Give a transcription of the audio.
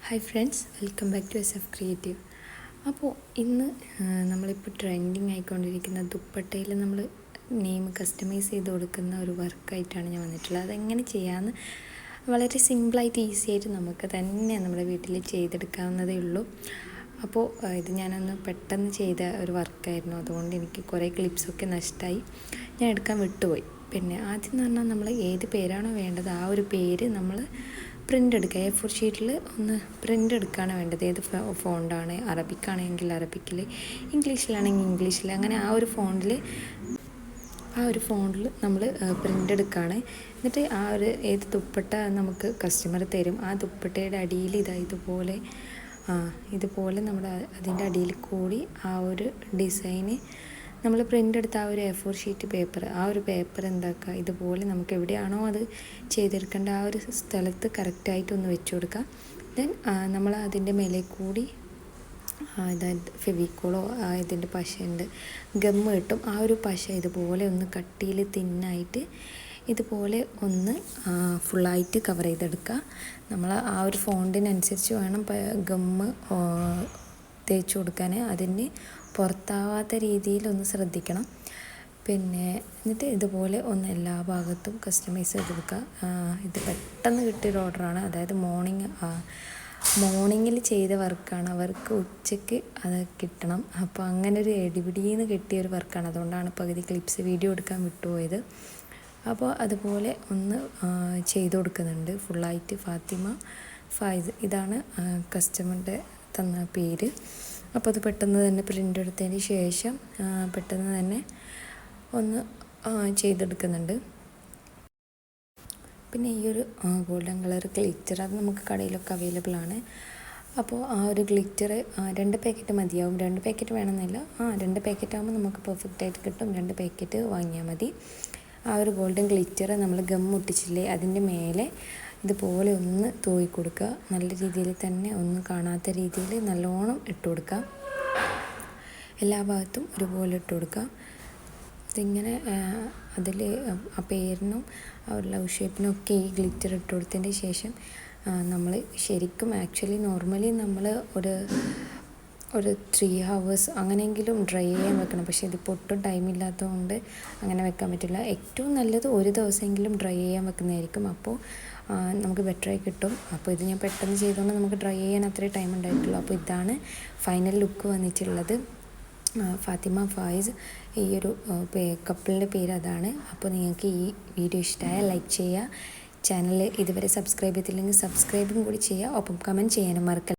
Hi friends, welcome back to SF creative. അപ്പോൾ ഇന്ന് നമ്മളിപ്പോൾ ട്രെൻഡിങ് ആയിക്കൊണ്ടിരിക്കുന്ന ദുപ്പട്ടയിൽ നമ്മൾ നെയിം കസ്റ്റമൈസ് ചെയ്ത് കൊടുക്കുന്ന ഒരു വർക്കായിട്ടാണ് ഞാൻ വന്നിട്ടുള്ളത്. അതെങ്ങനെ ചെയ്യാമെന്ന് വളരെ സിമ്പിളായിട്ട് ഈസി ആയിട്ട് നമുക്ക് തന്നെ നമ്മുടെ വീട്ടിൽ ചെയ്തെടുക്കാവുന്നതേ ഉള്ളൂ. അപ്പോൾ ഇത് ഞാനൊന്ന് പെട്ടെന്ന് ചെയ്ത ഒരു വർക്കായിരുന്നു, അതുകൊണ്ട് എനിക്ക് കുറേ ക്ലിപ്സൊക്കെ നഷ്ടമായി, ഞാൻ എടുക്കാൻ വിട്ടുപോയി. പിന്നെ ആദ്യം എന്ന് പറഞ്ഞാൽ നമ്മൾ ഏത് പേരാണോ വേണ്ടത് ആ ഒരു പേര് നമ്മൾ പ്രിൻ്റ് എടുക്കുക. A4 ഷീറ്റിൽ ഒന്ന് പ്രിൻ്റ് എടുക്കുകയാണ് വേണ്ടത്. ഏത് ഫോണ്ടാണ്, അറബിക്കാണെങ്കിൽ അറബിക്കിൽ, ഇംഗ്ലീഷിലാണെങ്കിൽ ഇംഗ്ലീഷിൽ, അങ്ങനെ ആ ഒരു ഫോണ്ടിൽ നമ്മൾ പ്രിൻ്റ് എടുക്കുകയാണ്. എന്നിട്ട് ആ ഒരു ഏത് ദുപ്പട്ട നമുക്ക് കസ്റ്റമർ തരും, ആ ദുപ്പട്ടയുടെ അടിയിൽ ഇതുപോലെ നമ്മുടെ അതിൻ്റെ അടിയിൽ കൂടി ആ ഒരു ഡിസൈന് നമ്മൾ പ്രിൻ്റ് എടുത്ത ആ ഒരു A4 ഷീറ്റ് പേപ്പർ, ആ ഒരു പേപ്പർ എന്താക്കുക, ഇതുപോലെ നമുക്ക് എവിടെയാണോ അത് ചെയ്തെടുക്കേണ്ട ആ ഒരു സ്ഥലത്ത് കറക്റ്റായിട്ടൊന്ന് വെച്ച് കൊടുക്കുക. ദെൻ നമ്മൾ അതിൻ്റെ മേലെ കൂടി അതായത് ഫെവിക്കോളോ ഇതിൻ്റെ പശയുണ്ട്, ഗമ്മ് കിട്ടും, ആ ഒരു പശ ഇതുപോലെ ഒന്ന് കട്ടിയിൽ തിന്നായിട്ട് ഇതുപോലെ ഒന്ന് ഫുള്ളായിട്ട് കവർ ചെയ്തെടുക്കുക. നമ്മൾ ആ ഒരു ഫോണ്ടിനനുസരിച്ച് വേണം ഗമ്മ് തേച്ച് കൊടുക്കാൻ, അതിന് പുറത്താവാത്ത രീതിയിൽ ഒന്ന് ശ്രദ്ധിക്കണം. പിന്നെ എന്നിട്ട് ഇതുപോലെ ഒന്ന് എല്ലാ ഭാഗത്തും കസ്റ്റമൈസ് ചെയ്ത് കൊടുക്കുക. ഇത് പെട്ടെന്ന് കിട്ടിയൊരു ഓർഡറാണ്, അതായത് മോർണിംഗിൽ ചെയ്ത വർക്കാണ്, അവർക്ക് ഉച്ചയ്ക്ക് അത് കിട്ടണം. അപ്പോൾ അങ്ങനെ ഒരു എടിപിടിന്ന് കിട്ടിയൊരു വർക്കാണ്, അതുകൊണ്ടാണ് പകുതി ക്ലിപ്സ് വീഡിയോ എടുക്കാൻ വിട്ടുപോയത്. അപ്പോൾ അതുപോലെ ഒന്ന് ചെയ്ത് കൊടുക്കുന്നുണ്ട് ഫുള്ളായിട്ട്. ഫാത്തിമ ഫായിസ്, ഇതാണ് കസ്റ്റമറുടെ തന്ന പേര്. അപ്പോൾ അത് പെട്ടെന്ന് തന്നെ പ്രിൻ്റ് എടുത്തതിന് ശേഷം പെട്ടെന്ന് തന്നെ ഒന്ന് ചെയ്തെടുക്കുന്നുണ്ട്. പിന്നെ ഈ ഒരു ഗോൾഡൻ കളർ ഗ്ലിറ്റർ, അത് നമുക്ക് കടയിലൊക്കെ അവൈലബിൾ ആണ്. അപ്പോൾ ആ ഒരു ഗ്ലിറ്റർ 2 പാക്കറ്റ് മതിയാവും. 2 പാക്കറ്റ് വേണമെന്നില്ല, 2 പാക്കറ്റ് ആകുമ്പോൾ നമുക്ക് പെർഫെക്റ്റായിട്ട് കിട്ടും. 2 പാക്കറ്റ് വാങ്ങിയാൽ മതി. ആ ഒരു ഗോൾഡൻ ഗ്ലിറ്റർ നമ്മൾ ഗം ഒട്ടിച്ചില്ലേ, അതിൻ്റെ മേലെ ഇതുപോലെ ഒന്ന് തൂവി കൊടുക്കുക. നല്ല രീതിയിൽ തന്നെ, ഒന്നും കാണാത്ത രീതിയിൽ നല്ലോണം ഇട്ട് കൊടുക്കുക. എല്ലാ ഭാഗത്തും ഒരുപോലെ ഇട്ട് കൊടുക്കുക. ഇതിങ്ങനെ അതിൽ ആ പേരിനും ആ ഒരു ലവ് ഷേപ്പിനും ഒക്കെ ഈ ഗ്ലിറ്റർ ഇട്ട് കൊടുത്തതിന് ശേഷം നമ്മൾ ശരിക്കും നോർമലി നമ്മൾ ഒരു 3 hours അങ്ങനെയെങ്കിലും ഡ്രൈ ചെയ്യാൻ വെക്കണം. പക്ഷേ ഇതിപ്പോൾ ഒട്ടും ടൈമില്ലാത്തതുകൊണ്ട് അങ്ങനെ വെക്കാൻ പറ്റില്ല. ഏറ്റവും നല്ലത് ഒരു ദിവസമെങ്കിലും ഡ്രൈ ചെയ്യാൻ വെക്കുന്നതായിരിക്കും, അപ്പോൾ നമുക്ക് ബെറ്ററായി കിട്ടും. അപ്പോൾ ഇത് ഞാൻ പെട്ടെന്ന് ചെയ്തുകൊണ്ട് നമുക്ക് ഡ്രൈ ചെയ്യാൻ അത്രേ ടൈം ഉണ്ടായിട്ടുള്ളൂ. അപ്പോൾ ഇതാണ് ഫൈനൽ ലുക്ക് വന്നിട്ടുള്ളത്. ഫാത്തിമ ഫായിസ്, ഈ ഒരു കപ്പിളിൻ്റെ പേര് അതാണ്. അപ്പോൾ നിങ്ങൾക്ക് ഈ വീഡിയോ ഇഷ്ടമായാൽ ലൈക്ക് ചെയ്യുക, ചാനൽ ഇതുവരെ സബ്സ്ക്രൈബ് ചെയ്തില്ലെങ്കിൽ സബ്സ്ക്രൈബും കൂടി ചെയ്യുക, ഒപ്പം കമൻറ്റ് ചെയ്യാനും മറക്കല്ല.